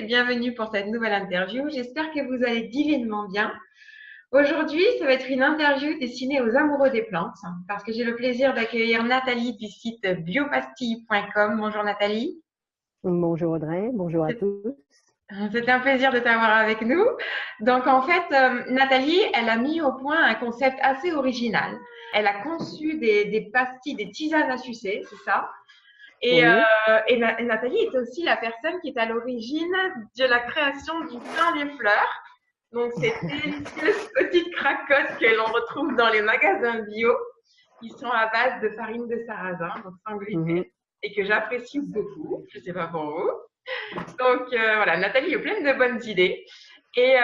bienvenue pour cette nouvelle interview. J'espère que vous allez divinement bien. Aujourd'hui, ça va être une interview destinée aux amoureux des plantes parce que j'ai le plaisir d'accueillir Nathalie du site biopastille.com. Bonjour Nathalie. Bonjour Audrey, bonjour à tous. C'était un plaisir de t'avoir avec nous. Donc en fait, Nathalie, elle a mis au point un concept assez original. Elle a conçu des pastilles, des tisanes à sucer, c'est ça? Et, Oui, Nathalie est aussi la personne qui est à l'origine de la création du pain des fleurs. Donc, ces délicieuses petites cracottes que l'on retrouve dans les magasins bio, qui sont à base de farine de sarrasin, donc sans gluten, mhm. et que j'apprécie beaucoup. Je ne sais pas pour vous. Donc, voilà, Nathalie est pleine de bonnes idées. Et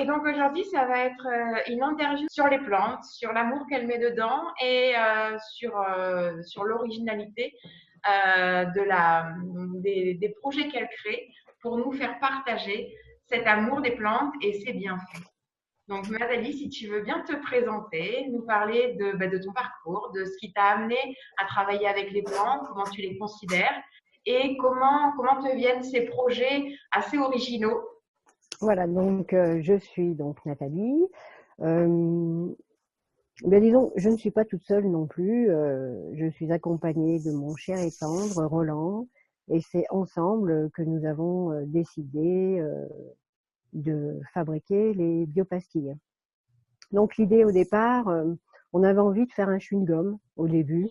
donc aujourd'hui, ça va être une interview sur les plantes, sur l'amour qu'elle met dedans et sur l'originalité des projets qu'elle crée pour nous faire partager cet amour des plantes et ses bienfaits. Donc Nathalie, si tu veux bien te présenter, nous parler de ton parcours, de ce qui t'a amené à travailler avec les plantes, comment tu les considères et comment te viennent ces projets assez originaux. Voilà, donc je suis donc Nathalie. Euh, disons, je ne suis pas toute seule non plus. Je suis accompagnée de mon cher et tendre Roland, et c'est ensemble que nous avons décidé de fabriquer les biopastilles. Donc l'idée au départ, on avait envie de faire un chewing-gum au début.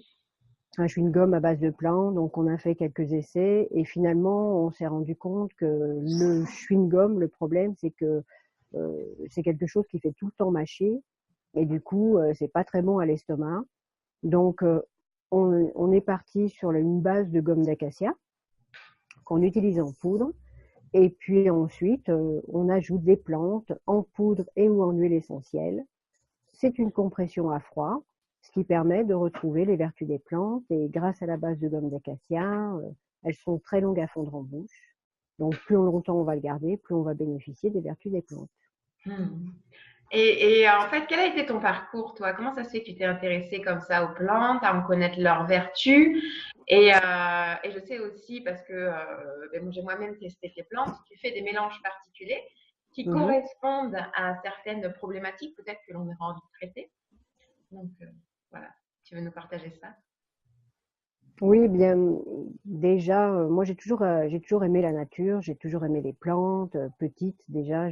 Un chewing-gum à base de plants, donc on a fait quelques essais et finalement on s'est rendu compte que le chewing-gum, le problème c'est que c'est quelque chose qui fait tout le temps mâcher et du coup c'est pas très bon à l'estomac. Donc on est parti sur une base de gomme d'acacia qu'on utilise en poudre et puis ensuite on ajoute des plantes en poudre et ou en huile essentielle. C'est une compression à froid, ce qui permet de retrouver les vertus des plantes. Et grâce à la base de gomme d'acacia, elles sont très longues à fondre en bouche. Donc plus longtemps on va le garder, plus on va bénéficier des vertus des plantes. Hmm. Et en fait, quel a été ton parcours, toi? Comment ça se fait que tu t'es intéressée comme ça aux plantes, à en connaître leurs vertus? Et je sais aussi, parce que j'ai moi-même testé tes plantes, tu fais des mélanges particuliers qui Mhm. correspondent à certaines problématiques, peut-être que l'on aura envie de traiter. Donc, voilà, tu veux nous partager ça? Oui, bien déjà, moi j'ai toujours aimé la nature, j'ai toujours aimé les plantes. Petite déjà,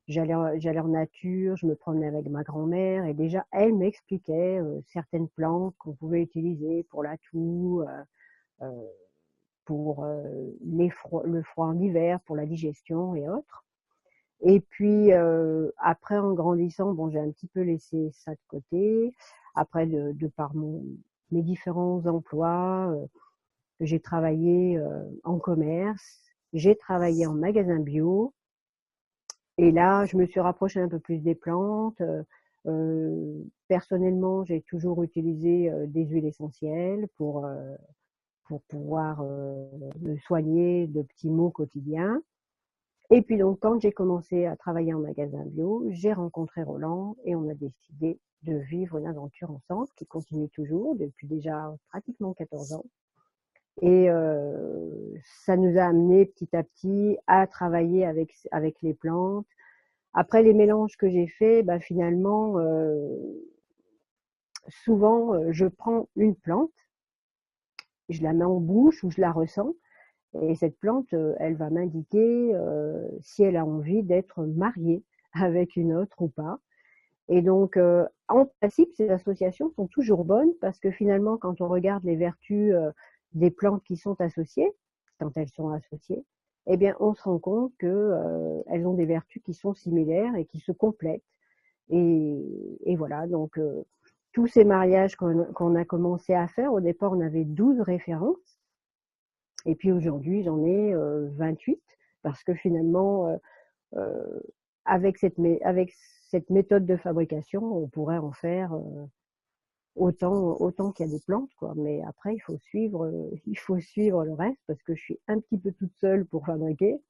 j'allais en nature, je me promenais avec ma grand-mère et déjà elle m'expliquait certaines plantes qu'on pouvait utiliser pour la toux, euh, pour le froid en hiver, pour la digestion et autres. Et puis après, en grandissant, bon, j'ai un petit peu laissé ça de côté. Après, de par mes différents emplois, j'ai travaillé en commerce, j'ai travaillé en magasin bio. Et là, je me suis rapprochée un peu plus des plantes. Personnellement, j'ai toujours utilisé des huiles essentielles pour pouvoir me soigner de petits maux quotidiens. Et puis donc, quand j'ai commencé à travailler en magasin bio, j'ai rencontré Roland et on a décidé de vivre une aventure ensemble qui continue toujours depuis déjà pratiquement 14 ans. Et ça nous a amené petit à petit à travailler avec les plantes. Après les mélanges que j'ai faits, bah, finalement, souvent, je prends une plante, je la mets en bouche ou je la ressens. Et cette plante, elle va m'indiquer si elle a envie d'être mariée avec une autre ou pas. Et donc, en principe, ces associations sont toujours bonnes parce que finalement, quand on regarde les vertus des plantes qui sont associées, quand elles sont associées, eh bien, on se rend compte qu'elles ont des vertus qui sont similaires et qui se complètent. Et voilà, donc tous ces mariages qu'on a commencé à faire, au départ, on avait 12 références. Et puis aujourd'hui, j'en ai 28 parce que finalement, euh, avec cette méthode de fabrication, on pourrait en faire autant qu'il y a des plantes, quoi. Mais après, il faut suivre le reste parce que je suis un petit peu toute seule pour fabriquer.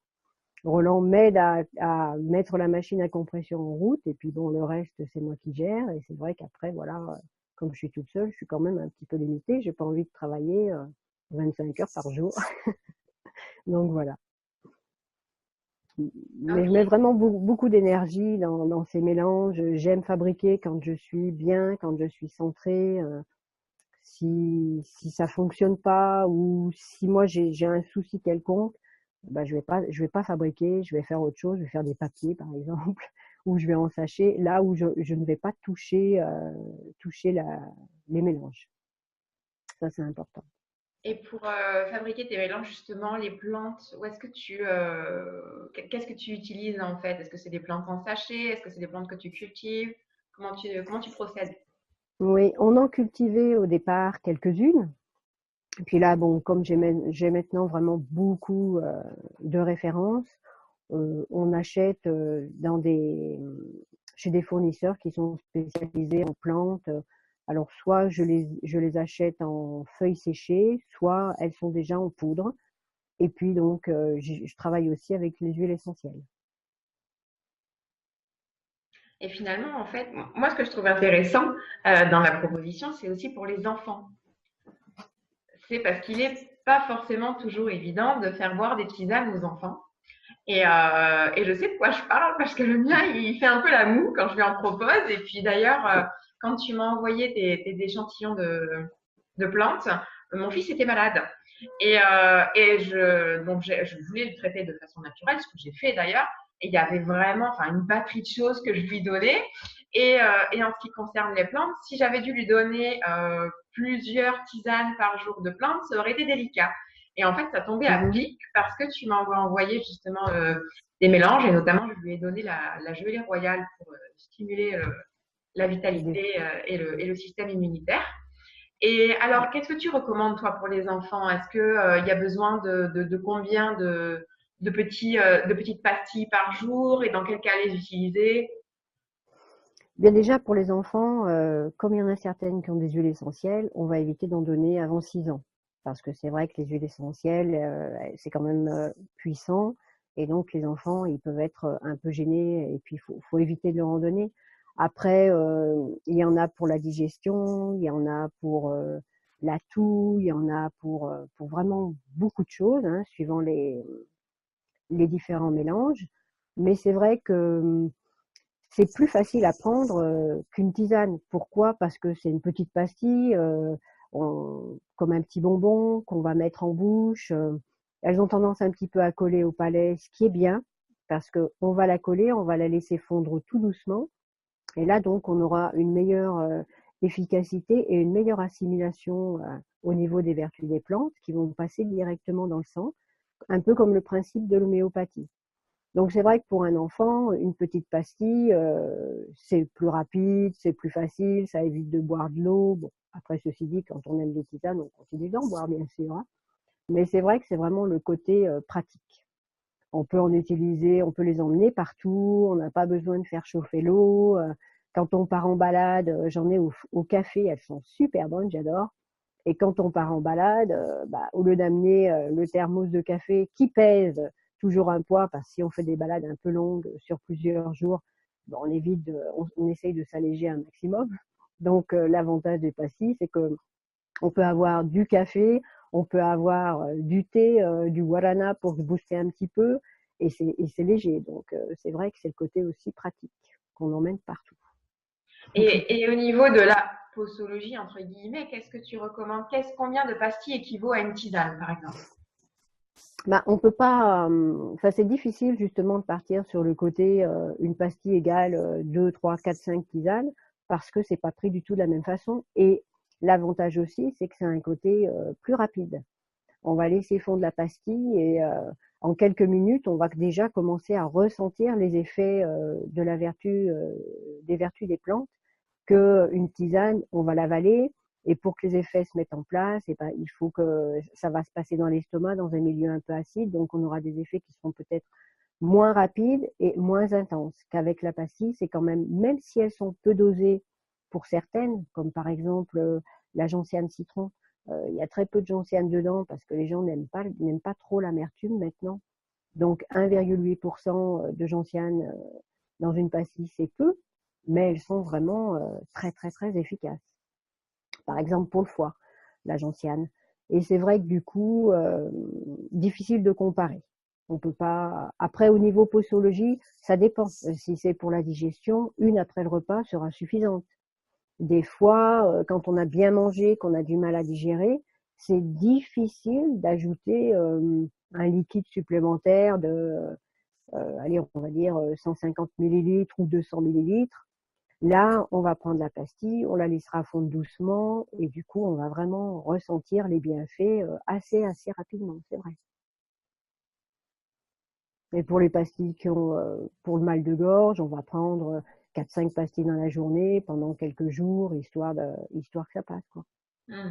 Roland m'aide à mettre la machine à compression en route et puis bon, le reste, c'est moi qui gère. Et c'est vrai qu'après, voilà, comme je suis toute seule, je suis quand même un petit peu limitée. J'ai pas envie de travailler 25 heures par jour. Donc voilà. Mais je mets Ok. vraiment beaucoup d'énergie dans ces mélanges. J'aime fabriquer quand je suis bien, quand je suis centrée. Si ça fonctionne pas ou si moi j'ai un souci quelconque, bah je vais pas fabriquer, je vais faire autre chose, je vais faire des papiers par exemple, ou je vais en sachet, là où je ne vais pas toucher les mélanges. Ça c'est important. Et pour fabriquer tes mélanges, justement, les plantes, où est-ce que qu'est-ce que tu utilises en fait? Est-ce que c'est des plantes en sachet? Est-ce que c'est des plantes que tu cultives? Comment tu procèdes? Oui, on en cultivait au départ quelques-unes. Et puis là, bon, comme j'ai maintenant vraiment beaucoup de références, on achète chez des fournisseurs qui sont spécialisés en plantes. Alors, soit je les achète en feuilles séchées, soit elles sont déjà en poudre. Et puis, donc, je travaille aussi avec les huiles essentielles. Et finalement, en fait, moi, ce que je trouve intéressant dans la proposition, c'est aussi pour les enfants. C'est parce qu'il n'est pas forcément toujours évident de faire boire des tisanes aux enfants. Et je sais de quoi je parle parce que le mien, il fait un peu la moue quand je lui en propose. Et puis d'ailleurs, quand tu m'as envoyé tes échantillons de plantes, mon fils était malade. Donc je voulais le traiter de façon naturelle, ce que j'ai fait d'ailleurs. Et il y avait vraiment, enfin, une batterie de choses que je lui donnais. Et en ce qui concerne les plantes, si j'avais dû lui donner plusieurs tisanes par jour de plantes, ça aurait été délicat. Et en fait, ça tombait à Mhm. pic parce que tu m'as envoyé justement des mélanges et notamment, je lui ai donné la gelée royale pour stimuler la Des- vitalité et le système immunitaire. Et alors, qu'est-ce que tu recommandes, toi, pour les enfants? Est-ce que, il y a besoin de combien de petites pastilles par jour et dans quel cas les utiliser? Bien déjà, pour les enfants, comme il y en a certaines qui ont des huiles essentielles, on va éviter d'en donner avant 6 ans. Parce que c'est vrai que les huiles essentielles, c'est quand même puissant. Et donc, les enfants, ils peuvent être un peu gênés. Et puis, faut éviter de leur en donner. Après, il y en a pour la digestion, il y en a pour la toux, il y en a pour vraiment beaucoup de choses, hein, suivant les différents mélanges. Mais c'est vrai que c'est plus facile à prendre qu'une tisane. Pourquoi? Parce que c'est une petite pastille, comme un petit bonbon qu'on va mettre en bouche. Elles ont tendance un petit peu à coller au palais, ce qui est bien, parce qu'on va la coller, on va la laisser fondre tout doucement. Et là, donc, on aura une meilleure efficacité et une meilleure assimilation au niveau des vertus des plantes qui vont passer directement dans le sang, un peu comme le principe de l'homéopathie. Donc c'est vrai que pour un enfant, une petite pastille, c'est plus rapide, c'est plus facile, ça évite de boire de l'eau. Bon, après ceci dit, quand on aime les tisanes, on continue d'en boire bien sûr, hein. Mais c'est vrai que c'est vraiment le côté pratique. On peut en utiliser, on peut les emmener partout, on n'a pas besoin de faire chauffer l'eau. Quand on part en balade, j'en ai au café, elles sont super bonnes, j'adore. Et quand on part en balade, bah, au lieu d'amener le thermos de café qui pèse toujours un poids, parce que si on fait des balades un peu longues sur plusieurs jours, ben, on essaye de s'alléger un maximum. Donc l'avantage des pastilles, c'est que on peut avoir du café, on peut avoir du thé, du guarana pour se booster un petit peu, et c'est léger. Donc c'est vrai que c'est le côté aussi pratique qu'on emmène partout. Et au niveau de la posologie, entre guillemets, qu'est-ce que tu recommandes? Combien de pastilles équivaut à une tisane, par exemple? Bah, on peut pas. Enfin, c'est difficile justement de partir sur le côté une pastille égale 2, 3, 4, 5 tisanes parce que c'est pas pris du tout de la même façon. Et l'avantage aussi, c'est que c'est un côté plus rapide. On va laisser fondre la pastille et en quelques minutes, on va déjà commencer à ressentir les effets de la vertu, des vertus des plantes qu'une tisane, on va l'avaler. Et pour que les effets se mettent en place, et ben, il faut que ça va se passer dans l'estomac, dans un milieu un peu acide. Donc, on aura des effets qui seront peut-être moins rapides et moins intenses qu'avec la pastille. C'est quand même, même si elles sont peu dosées pour certaines, comme par exemple la gentiane citron, il y a très peu de gentiane dedans parce que les gens n'aiment pas trop l'amertume maintenant. Donc 1,8% de gentiane dans une pastille, c'est peu, mais elles sont vraiment très très très efficaces. Par exemple pour le foie, la gentiane. Et c'est vrai que du coup, difficile de comparer. On peut pas. Après, au niveau posologie, ça dépend. Si c'est pour la digestion, une après le repas sera suffisante. Des fois, quand on a bien mangé, qu'on a du mal à digérer, c'est difficile d'ajouter un liquide supplémentaire de, allez, on va dire 150 millilitres ou 200 millilitres. Là, on va prendre la pastille, on la laissera fondre doucement et du coup, on va vraiment ressentir les bienfaits assez rapidement, c'est vrai. Et pour les pastilles qui ont, pour le mal de gorge, on va prendre 4-5 pastilles dans la journée pendant quelques jours, histoire que ça passe, quoi.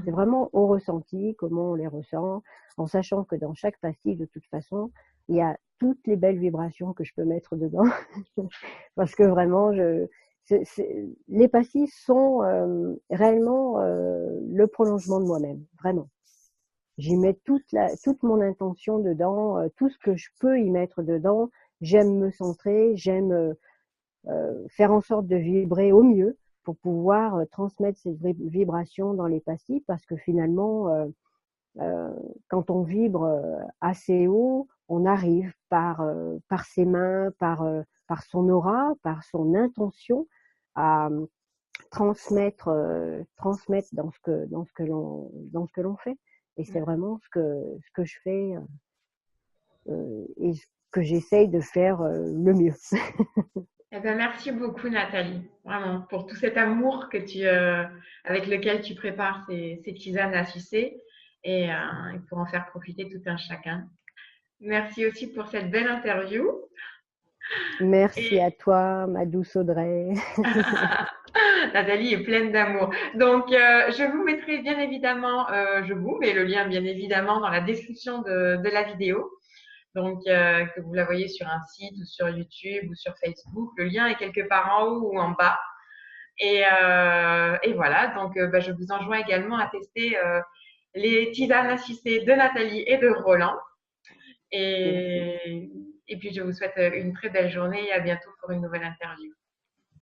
C'est vraiment au ressenti, comment on les ressent, en sachant que dans chaque pastille, de toute façon, il y a toutes les belles vibrations que je peux mettre dedans. Parce que vraiment, les pastilles sont réellement le prolongement de moi-même, vraiment. J'y mets toute mon intention dedans, tout ce que je peux y mettre dedans. J'aime me centrer, j'aime faire en sorte de vibrer au mieux pour pouvoir transmettre ces vibrations dans les pastilles, parce que finalement, quand on vibre assez haut, on arrive par ses mains, par son aura, par son intention à transmettre dans ce que l'on fait. Et c'est vraiment ce que je fais et ce que j'essaye de faire le mieux. Eh ben, merci beaucoup, Nathalie, vraiment, pour tout cet amour avec lequel tu prépares ces tisanes à sucer et pour en faire profiter tout un chacun. Merci aussi pour cette belle interview. Merci Et à toi, ma douce Audrey. Nathalie est pleine d'amour. Donc, je vous mettrai bien évidemment, je vous mets le lien bien évidemment dans la description de la vidéo. Donc, que vous la voyez sur un site ou sur YouTube ou sur Facebook, le lien est quelque part en haut ou en bas. Et voilà, donc je vous enjoins également à tester les tisanes à sucer de Nathalie et de Roland. Merci. Et puis, je vous souhaite une très belle journée et à bientôt pour une nouvelle interview.